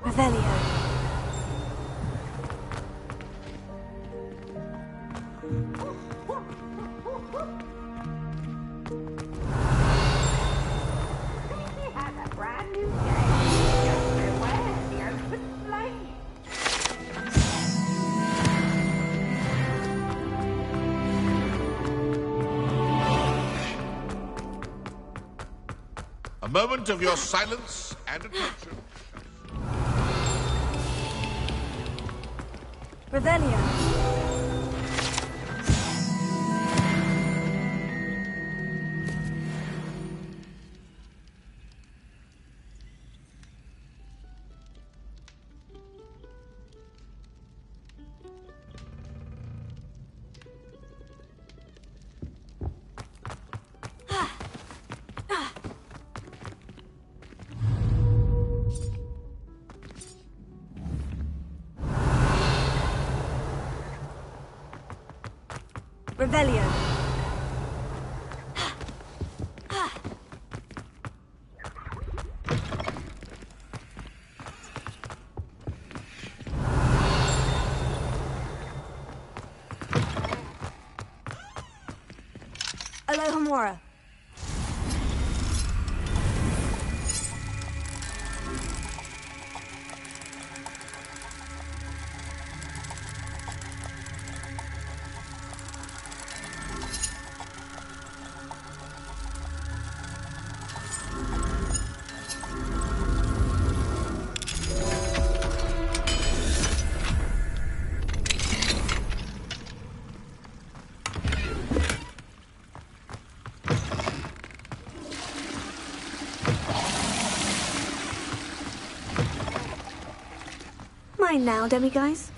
Revelio. A moment of your silence and attention. Revelio. Revelio. Alohomora. Mine now, demiguise.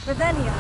Revelio.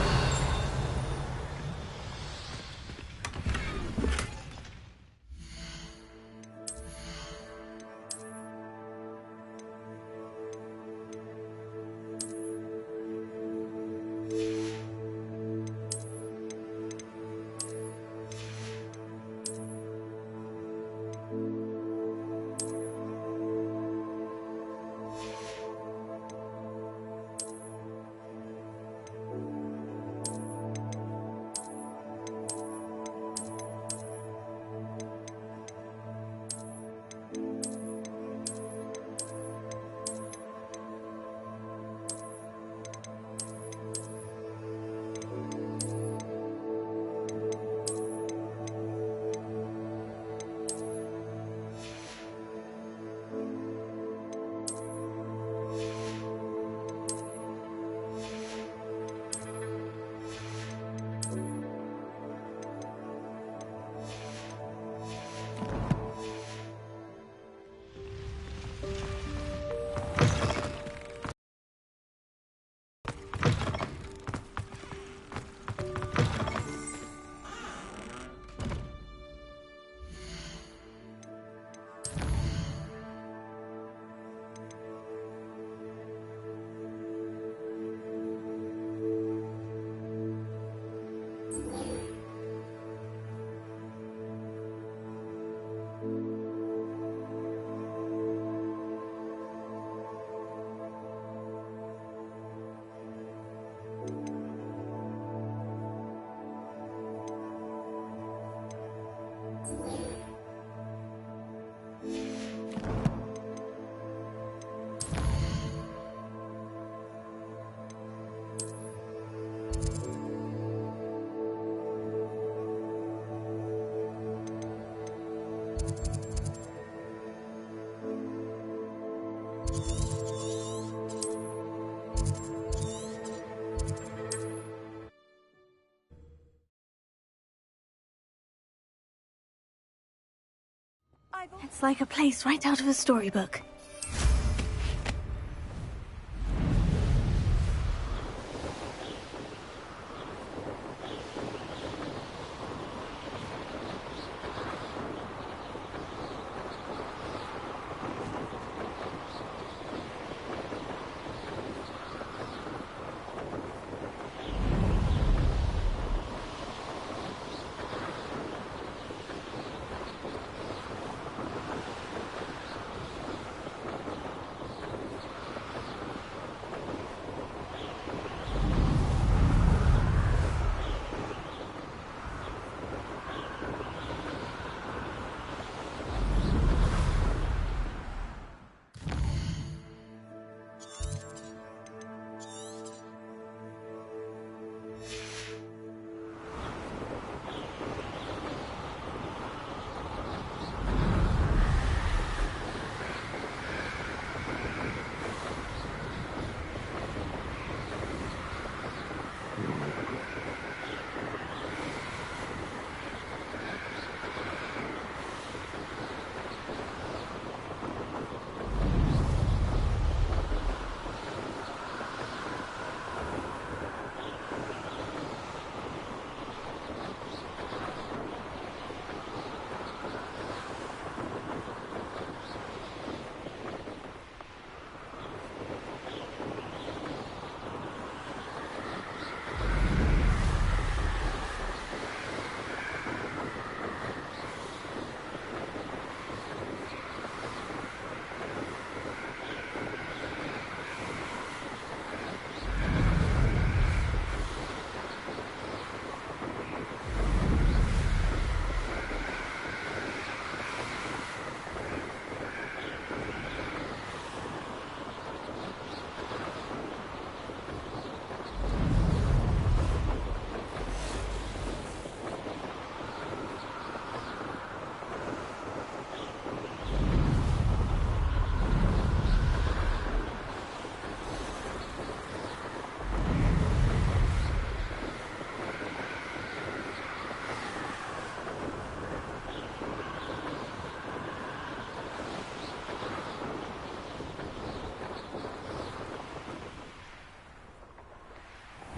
It's like a place right out of a storybook.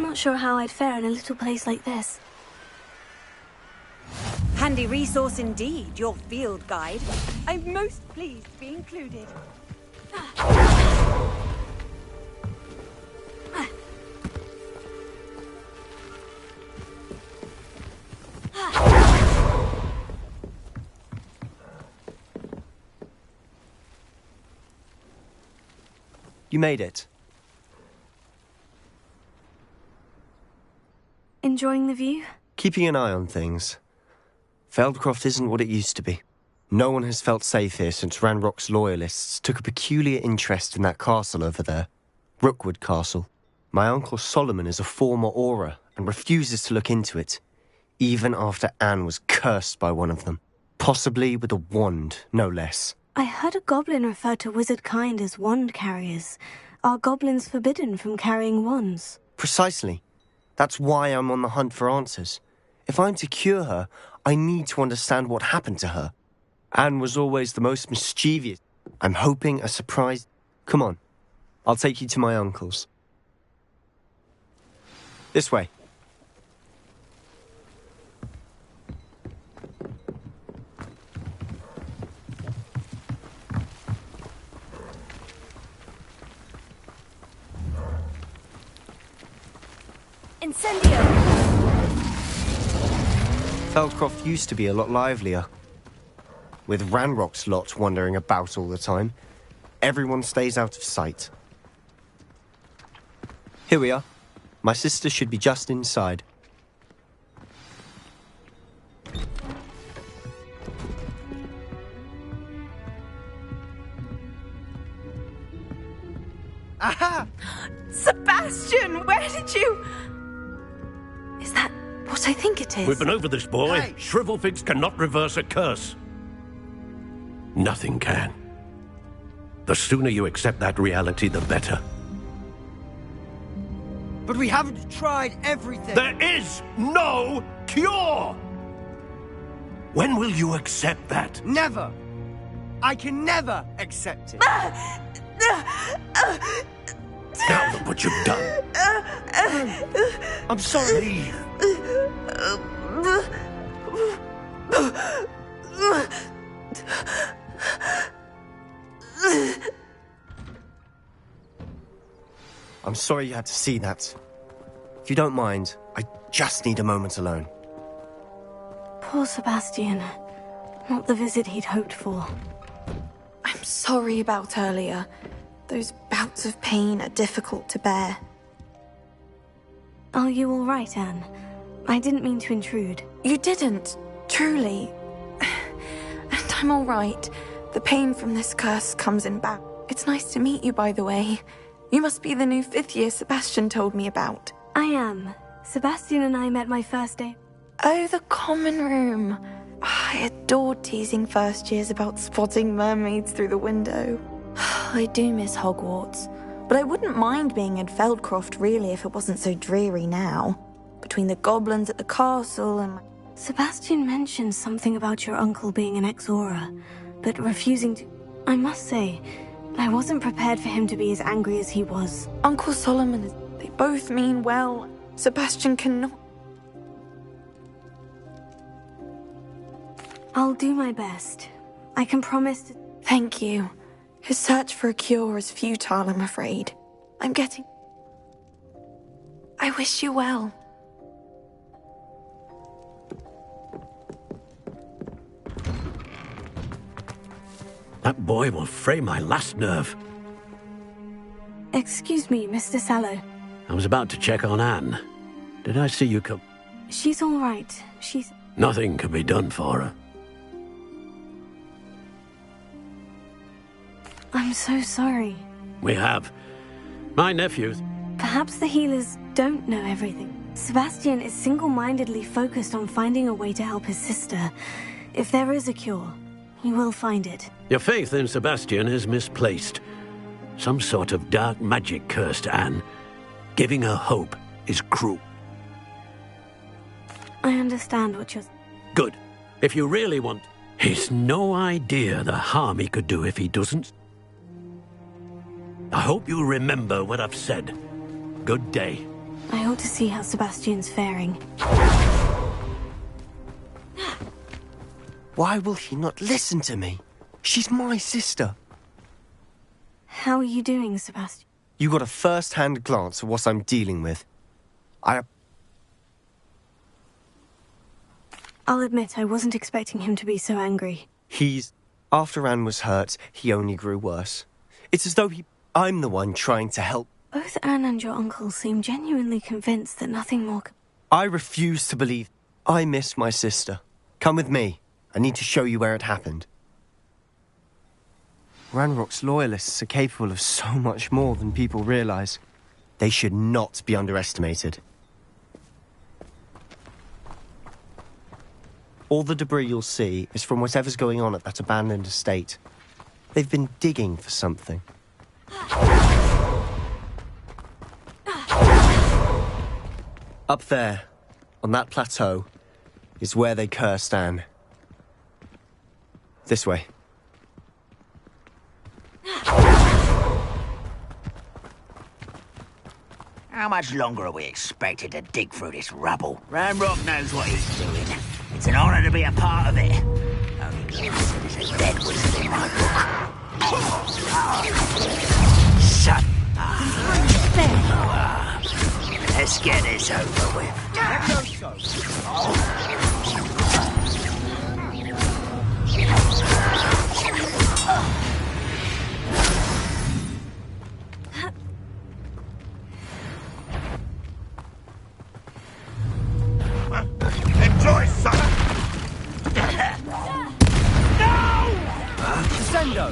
Not sure how I'd fare in a little place like this. Handy resource indeed, your field guide. I'm most pleased to be included. You made it. Enjoying the view? Keeping an eye on things. Feldcroft isn't what it used to be. No one has felt safe here since Ranrock's loyalists took a peculiar interest in that castle over there. Rookwood Castle. My uncle Solomon is a former Auror and refuses to look into it, even after Anne was cursed by one of them. Possibly with a wand, no less. I heard a goblin refer to wizard kind as wand carriers. Are goblins forbidden from carrying wands? Precisely. That's why I'm on the hunt for answers. If I'm to cure her, I need to understand what happened to her. Anne was always the most mischievous. I'm hoping a surprise... Come on. I'll take you to my uncle's. This way. Incendio! Feldcroft used to be a lot livelier. With Ranrock's lot wandering about all the time, everyone stays out of sight. Here we are. My sister should be just inside. Aha! Sebastian, where did you... Is that what I think it is? We've been over this, boy. Hey. Shrivelfigs cannot reverse a curse. Nothing can. The sooner you accept that reality, the better. But we haven't tried everything. There is no cure! When will you accept that? Never. I can never accept it. Now look what you've done. I'm sorry. Leave. I'm sorry you had to see that. If you don't mind, I just need a moment alone. Poor Sebastian. Not the visit he'd hoped for. I'm sorry about earlier. Those bouts of pain are difficult to bear. Are you all right, Anne? I didn't mean to intrude. You didn't, truly. And I'm all right. The pain from this curse comes in back. It's nice to meet you, by the way. You must be the new 5th year Sebastian told me about. I am. Sebastian and I met my first day. Oh, the common room. I adored teasing first years about spotting mermaids through the window. I do miss Hogwarts, but I wouldn't mind being in Feldcroft really if it wasn't so dreary now. Between the goblins at the castle and... Sebastian mentioned something about your uncle being an ex-Auror, but refusing to... I must say, I wasn't prepared for him to be as angry as he was. Uncle Solomon, they both mean well. Sebastian cannot... I'll do my best. I can promise to... Thank you. His search for a cure is futile, I'm afraid. I'm getting... I wish you well. That boy will fray my last nerve. Excuse me, Mr. Sallow. I was about to check on Anne. Did I see you come? She's all right. She's... Nothing can be done for her. I'm so sorry. We have. My nephews. Perhaps the healers don't know everything. Sebastian is single-mindedly focused on finding a way to help his sister. If there is a cure, he will find it. Your faith in Sebastian is misplaced. Some sort of dark magic cursed Anne. Giving her hope is cruel. I understand what you're... Good. If you really want... He's no idea the harm he could do if he doesn't. I hope you remember what I've said. Good day. I ought to see how Sebastian's faring. Why will he not listen to me? She's my sister. How are you doing, Sebastian? You got a first-hand glance at what I'm dealing with. I'll admit I wasn't expecting him to be so angry. After Anne was hurt, he only grew worse. It's as though I'm the one trying to help. Both Anne and your uncle seem genuinely convinced that nothing more... I refuse to believe. I miss my sister. Come with me. I need to show you where it happened. Ranrock's loyalists are capable of so much more than people realize. They should not be underestimated. All the debris you'll see is from whatever's going on at that abandoned estate. They've been digging for something. Up there, on that plateau, is where they cursed Anne. This way. How much longer are we expected to dig through this rubble? Ranrock knows what he's doing. It's an honor to be a part of it. Only Gilson is a dead wizard in my book. Shut up. Let's get this over with. Enjoy, son! Sendo!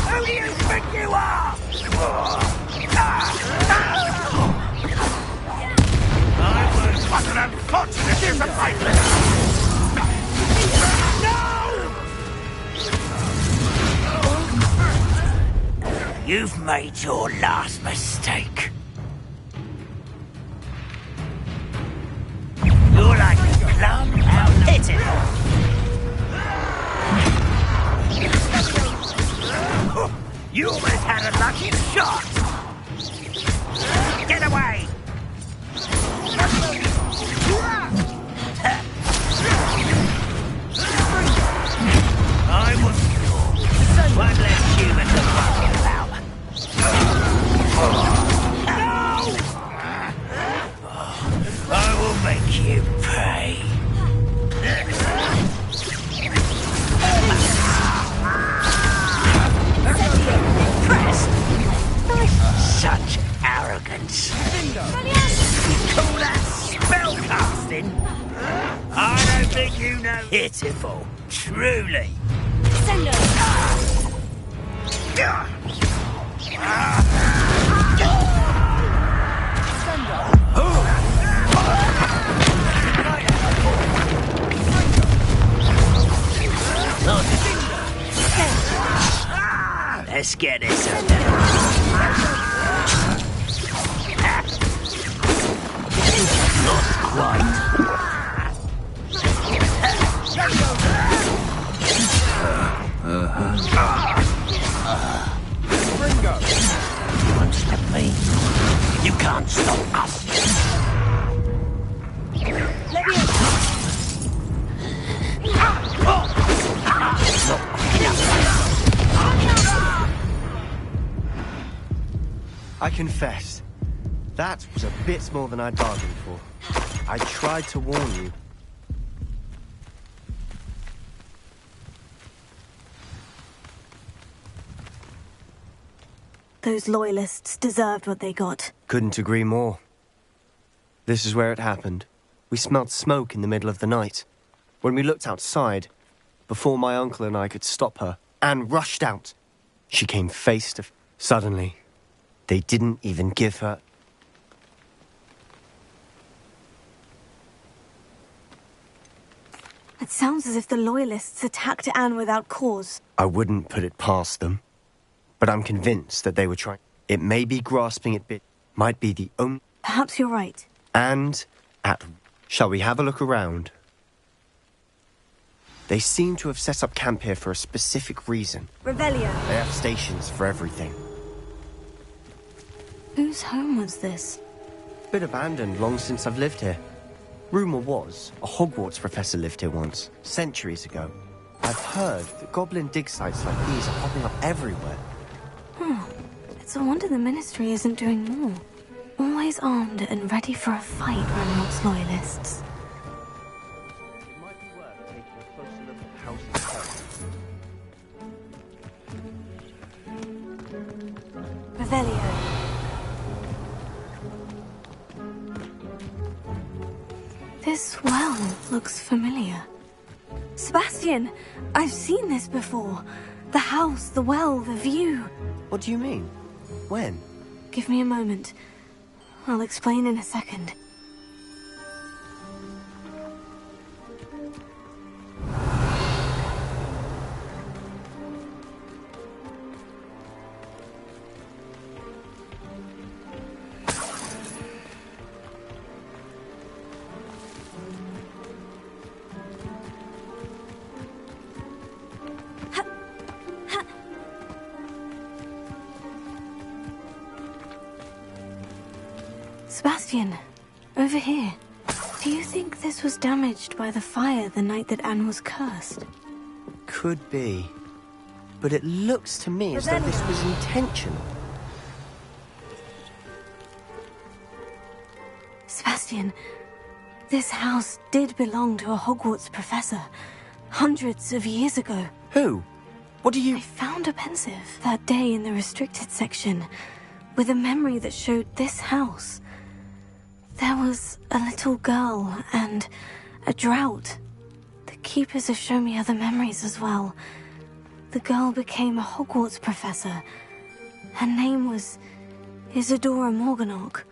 Who do you think you are? What an unfortunate disappointment! You've made your last mistake. You're like a plum out hitting. You almost had a lucky shot. Get away! I was one less human to worry about. I will make you pay. Such arrogance. You call that spellcasting? I don't think you know pitiful, truly. Let's get this over. Not quite. Ringo! You won't stop me. You can't stop us. I confess, that was a bit more than I'd bargained for. I tried to warn you. Those loyalists deserved what they got. Couldn't agree more. This is where it happened. We smelled smoke in the middle of the night. When we looked outside, before my uncle and I could stop her, Anne rushed out. She came face to face. Suddenly, they didn't even give her... It sounds as if the loyalists attacked Anne without cause. I wouldn't put it past them. But I'm convinced that they were trying... It may be grasping at bit... Might be the only... Perhaps you're right. And at... Shall we have a look around? They seem to have set up camp here for a specific reason. Revelio. They have stations for everything. Whose home was this? Been abandoned long since I've lived here. Rumour was, a Hogwarts professor lived here once, centuries ago. I've heard that goblin dig sites like these are popping up everywhere. It's a wonder the Ministry isn't doing more. Always armed and ready for a fight, Ranrock's loyalists. It might be worth taking a closer look at the house itself. Revelio. This well looks familiar. Sebastian, I've seen this before. The house, the well, the view. What do you mean? When? Give me a moment. I'll explain in a second. Sebastian, over here. Do you think this was damaged by the fire the night that Anne was cursed? Could be. But it looks to me as though this was intentional. Sebastian, this house did belong to a Hogwarts professor. Hundreds of years ago. Who? What do you... I found a pensive that day in the restricted section, with a memory that showed this house. There was a little girl and a drought. The keepers have shown me other memories as well. The girl became a Hogwarts professor. Her name was Isadora Morganach.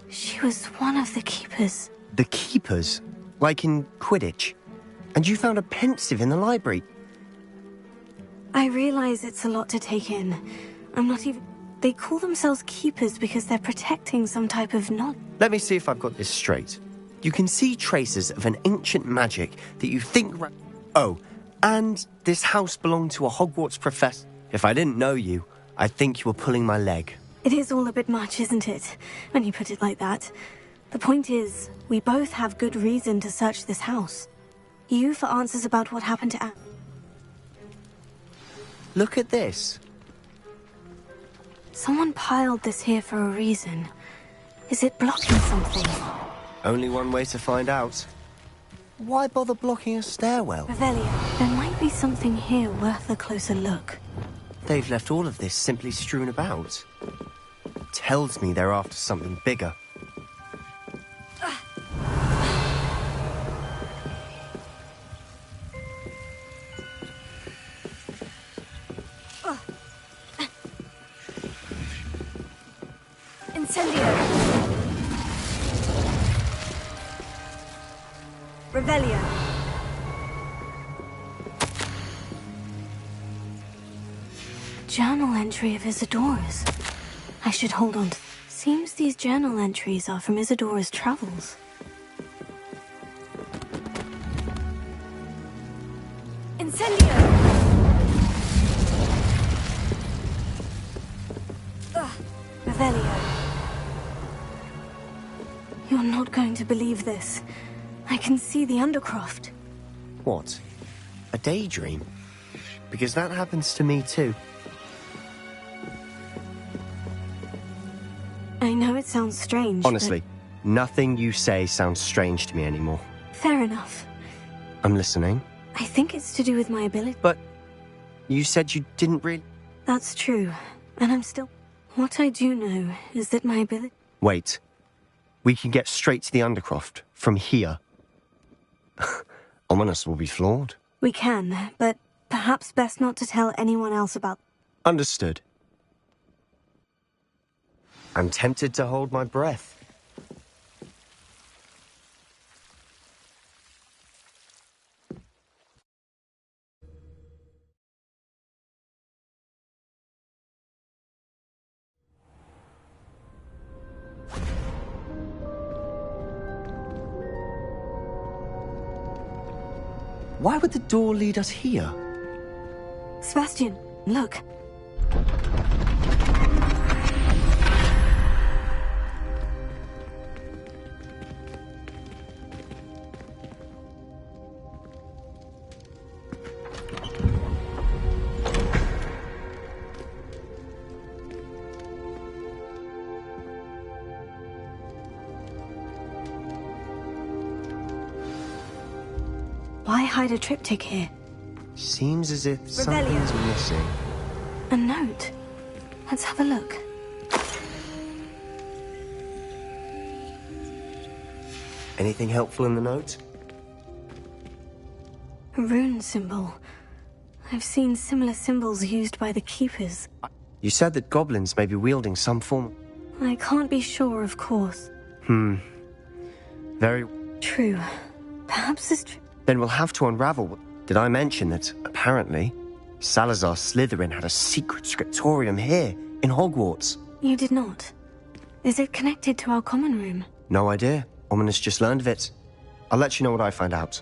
She was one of the keepers. The keepers? Like in Quidditch? And you found a pensive in the library? I realize it's a lot to take in. I'm not even... They call themselves keepers because they're protecting some type of knowledge. Let me see if I've got this straight. You can see traces of an ancient magic that you think... Oh, and this house belonged to a Hogwarts professor. If I didn't know you, I'd think you were pulling my leg. It is all a bit much, isn't it? When you put it like that. The point is, we both have good reason to search this house. You for answers about what happened to Anne. Look at this. Someone piled this here for a reason. Is it blocking something? Only one way to find out. Why bother blocking a stairwell? Revelio, there might be something here worth a closer look. They've left all of this simply strewn about. Tells me they're after something bigger. Incendio. Revelio. Journal entry of Isadora's. I should hold on to... Seems these journal entries are from Isadora's travels. Incendio. Revelio. You're not going to believe this. I can see the Undercroft. What? A daydream? Because that happens to me too. I know it sounds strange, Honestly, nothing you say sounds strange to me anymore. Fair enough. I'm listening. I think it's to do with my ability. But you said you didn't really... That's true, and I'm still... What I do know is that my ability... Wait. We can get straight to the Undercroft from here. Ominous will be flawed. We can, but perhaps best not to tell anyone else about... Understood. I'm tempted to hold my breath. Why would the door lead us here? Sebastian, look. Why hide a triptych here? Seems as if Rebellion. something's missing. A note. Let's have a look. Anything helpful in the note? A rune symbol. I've seen similar symbols used by the keepers. You said that goblins may be wielding some form... I can't be sure, of course. Very... True. Perhaps this Then we'll have to unravel... Did I mention that, apparently, Salazar Slytherin had a secret scriptorium here, in Hogwarts? You did not. Is it connected to our common room? No idea. Ominous just learned of it. I'll let you know what I find out.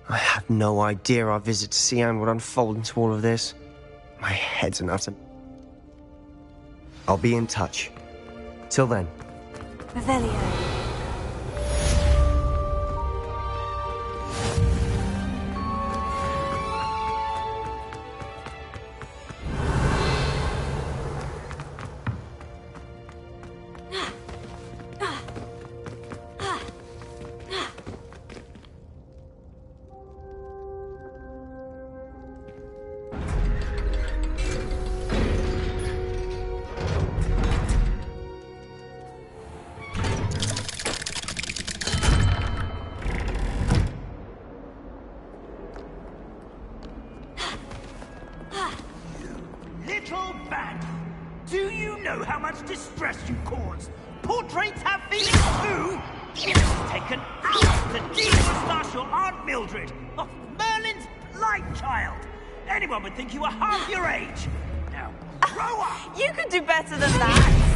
I had no idea our visit to Cian would unfold into all of this. My head's an utter... I'll be in touch. Till then. Revelio. Little bandit, do you know how much distress you cause? Portraits have feelings too! It has taken hours to de-moustache your Aunt Mildred, of Merlin's blind child. Anyone would think you were half your age. Now, grow up! You could do better than that.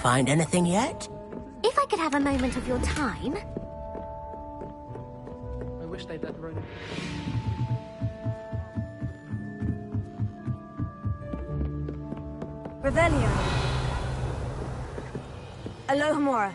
Find anything yet? If I could have a moment of your time. I wish they'd let Ronan. Revelio. Alohomora.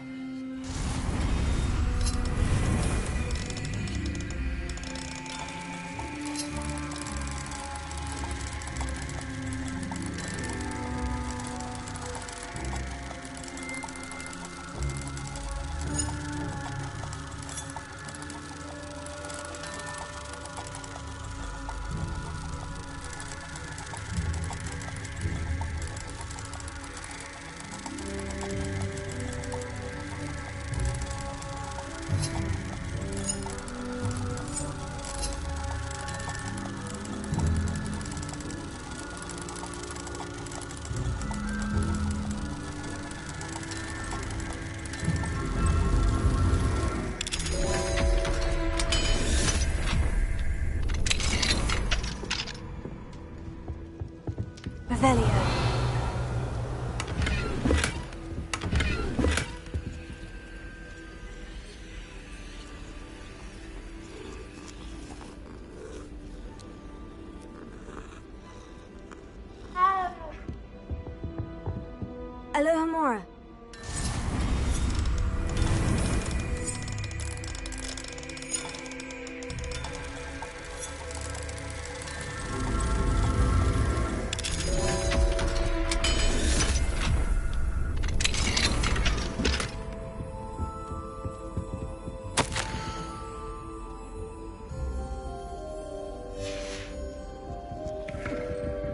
Revelio. Alohomora.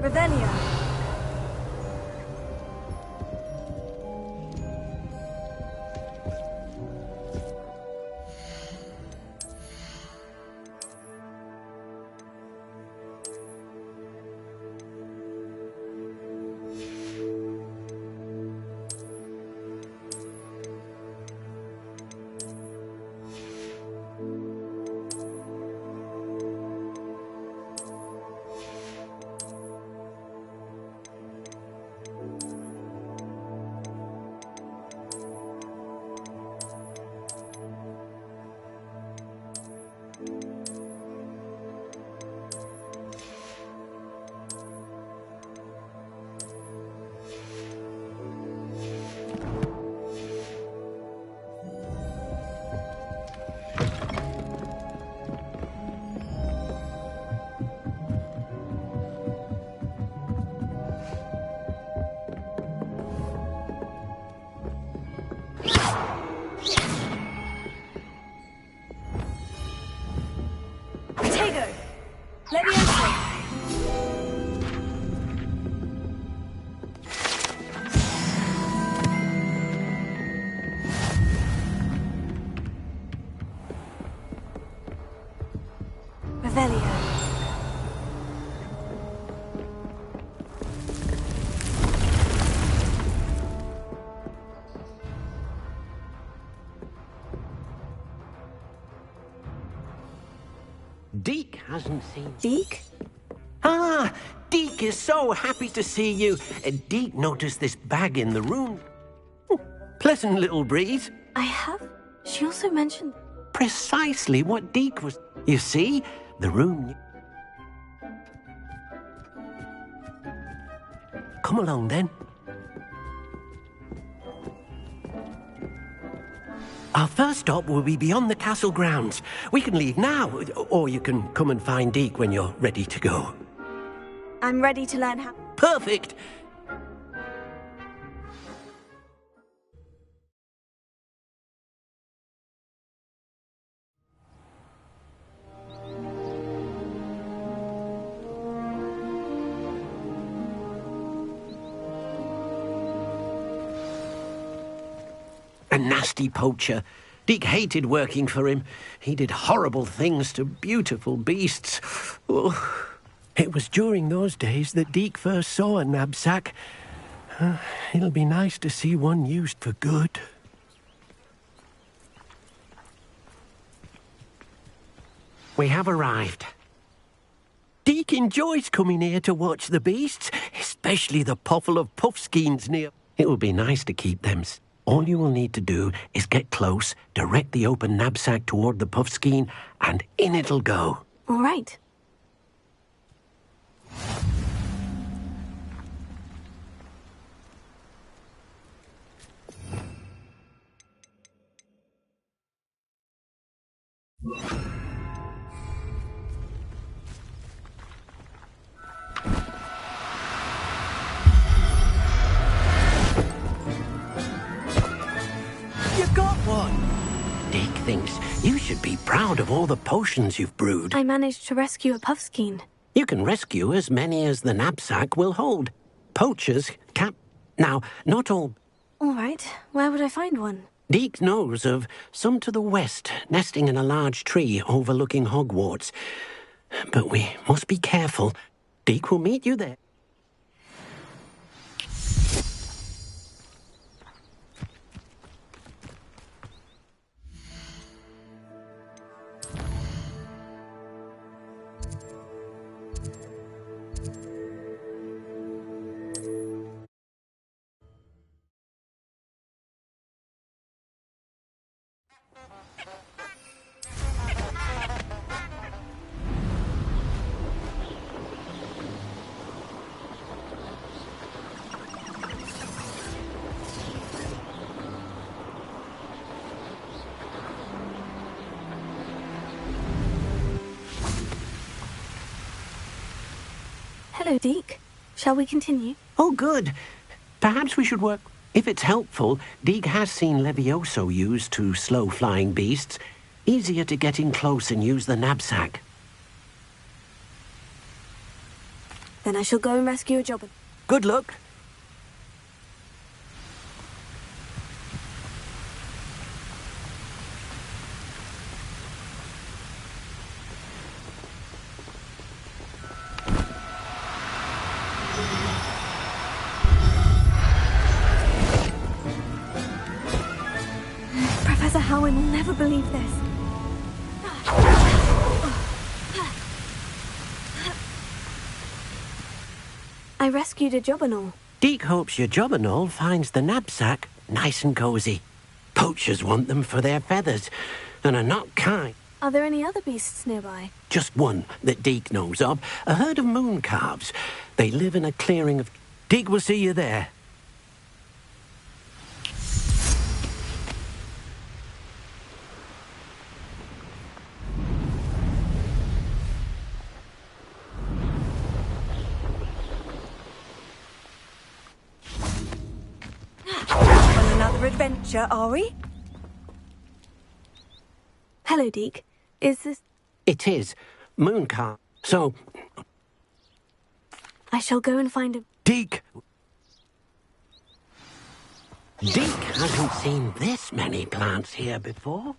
Revelio. Revelio. Deke hasn't seen... Deke? Ah, Deke is so happy to see you. Deke noticed this bag in the room. Oh, pleasant little breeze. I have? She also mentioned... Precisely what Deke was... You see, the room... Come along, then. Our first stop will be beyond the castle grounds. We can leave now, or you can come and find Deke when you're ready to go. I'm ready to learn how... Perfect! A nasty poacher. Deke hated working for him. He did horrible things to beautiful beasts. Oh. It was during those days that Deke first saw a knapsack. It'll be nice to see one used for good. We have arrived. Deke enjoys coming here to watch the beasts, especially the puffle of puffskeins near. It will be nice to keep them. All you will need to do is get close, direct the open knapsack toward the puffskein, and in it'll go. All right. You got one! Deke thinks you should be proud of all the potions you've brewed. I managed to rescue a puffskein. You can rescue as many as the knapsack will hold. Poachers can't... Now, not all... All right. Where would I find one? Deke knows of some to the west, nesting in a large tree overlooking Hogwarts. But we must be careful. Deke will meet you there. Hello, Deke. Shall we continue? Oh, good. Perhaps we should work... If it's helpful, Deke has seen Levioso used to slow flying beasts. Easier to get in close and use the knapsack. Then I shall go and rescue a jobber. Good luck. Professor Howard will never believe this. I rescued a jobberknoll. Deke hopes your jobberknoll finds the knapsack nice and cozy. Poachers want them for their feathers and are not kind. Are there any other beasts nearby? Just one that Deke knows of, a herd of moon calves. They live in a clearing of... Deke will see you there. On another adventure, are we? Hello, Deke. Is this... It is. Moon calf. So... I shall go and find a... Deke! Deke hasn't seen this many plants here before.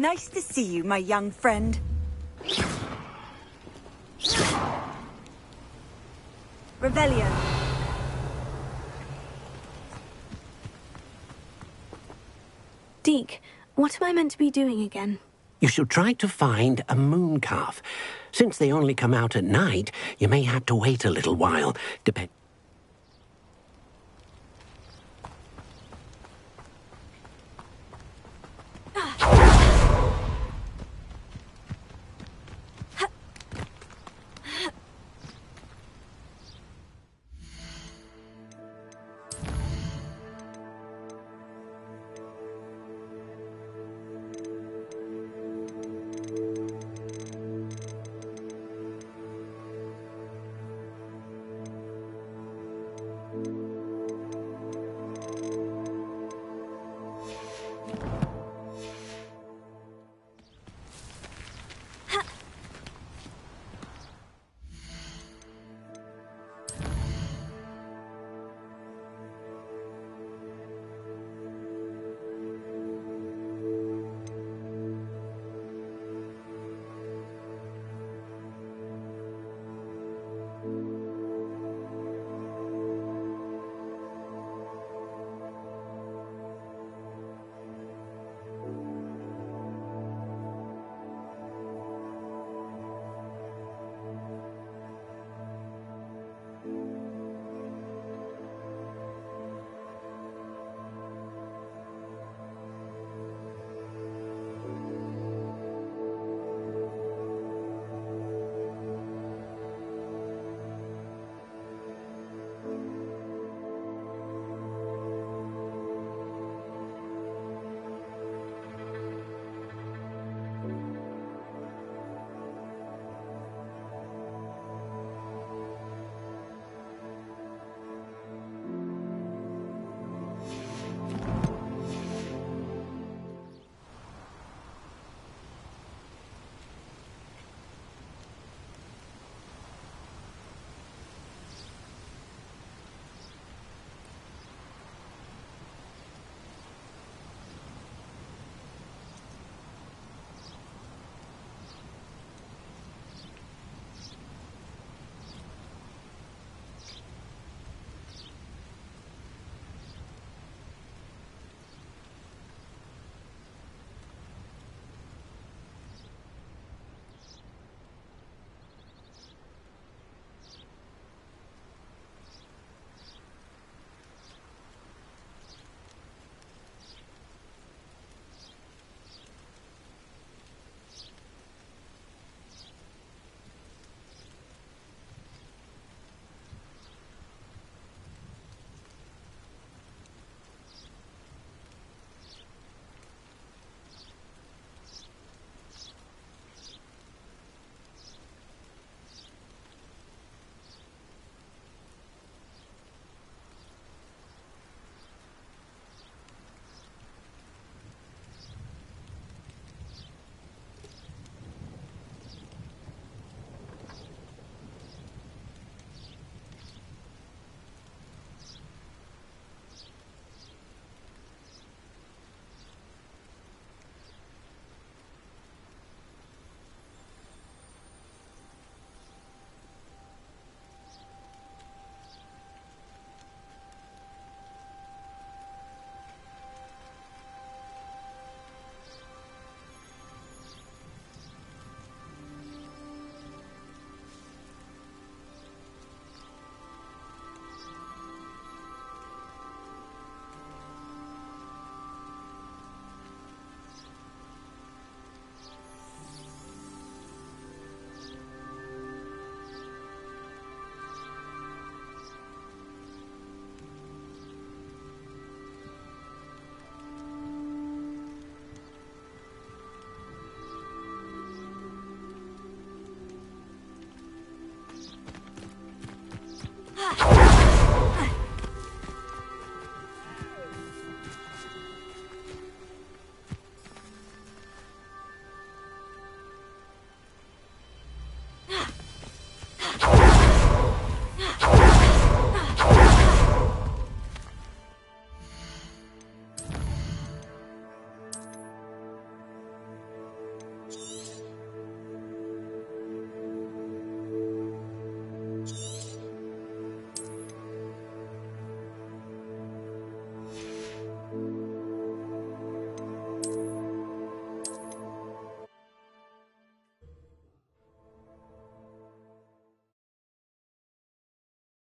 Nice to see you, my young friend. Revelio. Deke, what am I meant to be doing again? You should try to find a moon calf. Since they only come out at night, you may have to wait a little while, depending.